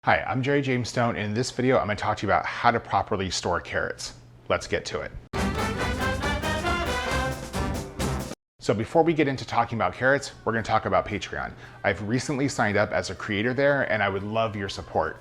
Hi, I'm Jerry James Stone, and in this video I'm going to talk to you about how to properly store carrots. Let's get to it. So before we get into talking about carrots, we're going to talk about Patreon. I've recently signed up as a creator there, and I would love your support.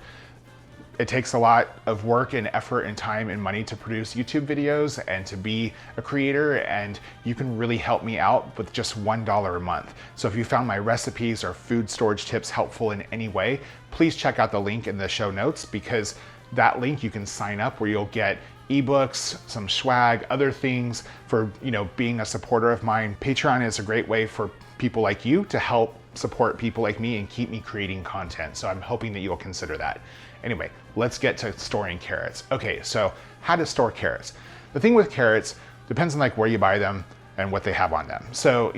It takes a lot of work and effort and time and money to produce YouTube videos and to be a creator, and you can really help me out with just $1 a month. So if you found my recipes or food storage tips helpful in any way, please check out the link in the show notes, because that link you can sign up where you'll get ebooks, some swag, other things for being a supporter of mine. Patreon is a great way for people like you to help support people like me and keep me creating content. So I'm hoping that you'll consider that. Anyway, let's get to storing carrots. Okay, so how to store carrots. The thing with carrots depends on where you buy them and what they have on them. So,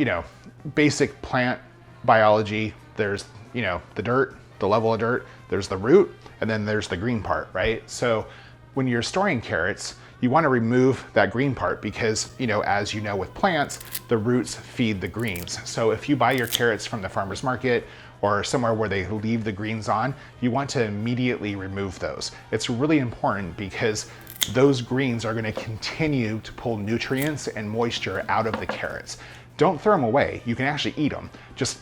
basic plant biology, there's, the dirt, the level of dirt, there's the root, and then there's the green part, right? So when you're storing carrots, you want to remove that green part because, as you know with plants, the roots feed the greens. So if you buy your carrots from the farmer's market or somewhere where they leave the greens on, you want to immediately remove those. It's really important because those greens are going to continue to pull nutrients and moisture out of the carrots. Don't throw them away. You can actually eat them. Just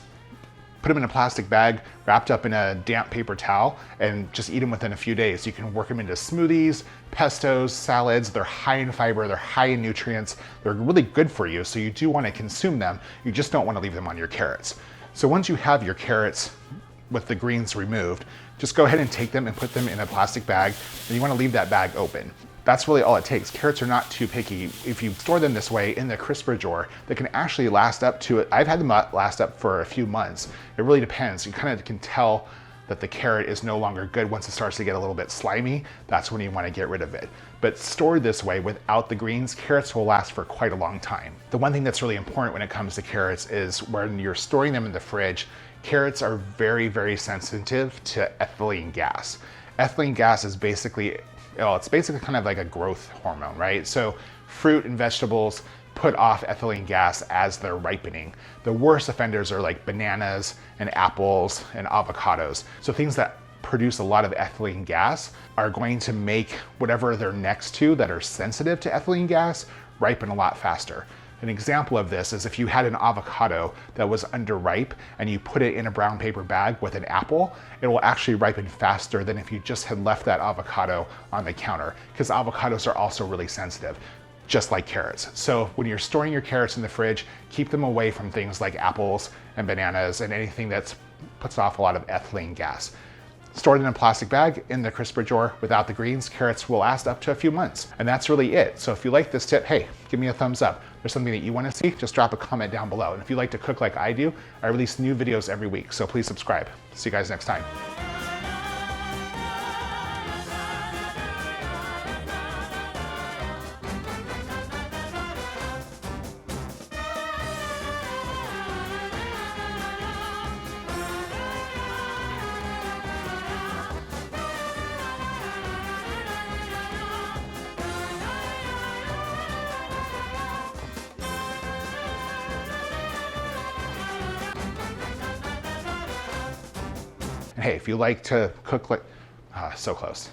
put them in a plastic bag, wrapped up in a damp paper towel, and just eat them within a few days. You can work them into smoothies, pestos, salads. They're high in fiber, they're high in nutrients. They're really good for you, so you do want to consume them. You just don't want to leave them on your carrots. So once you have your carrots with the greens removed, just go ahead and take them and put them in a plastic bag, and you want to leave that bag open. That's really all it takes. Carrots are not too picky. If you store them this way in the crisper drawer, they can actually last up to, I've had them last up for a few months. It really depends. You kind of can tell that the carrot is no longer good once it starts to get a little bit slimy. That's when you want to get rid of it. But stored this way without the greens, carrots will last for quite a long time. The one thing that's really important when it comes to carrots is when you're storing them in the fridge, carrots are very, very sensitive to ethylene gas. Ethylene gas is basically, it's basically kind of like a growth hormone, right? So fruit and vegetables put off ethylene gas as they're ripening. The worst offenders are like bananas and apples and avocados. So things that produce a lot of ethylene gas are going to make whatever they're next to that are sensitive to ethylene gas ripen a lot faster. An example of this is if you had an avocado that was underripe and you put it in a brown paper bag with an apple, it will actually ripen faster than if you just had left that avocado on the counter, because avocados are also really sensitive, just like carrots. So when you're storing your carrots in the fridge, keep them away from things like apples and bananas and anything that puts off a lot of ethylene gas. Stored in a plastic bag in the crisper drawer without the greens, carrots will last up to a few months. And that's really it. So if you like this tip, hey, give me a thumbs up. If there's something that you want to see, just drop a comment down below. And if you like to cook like I do, I release new videos every week. So please subscribe. See you guys next time. Hey, if you like to cook like, so close.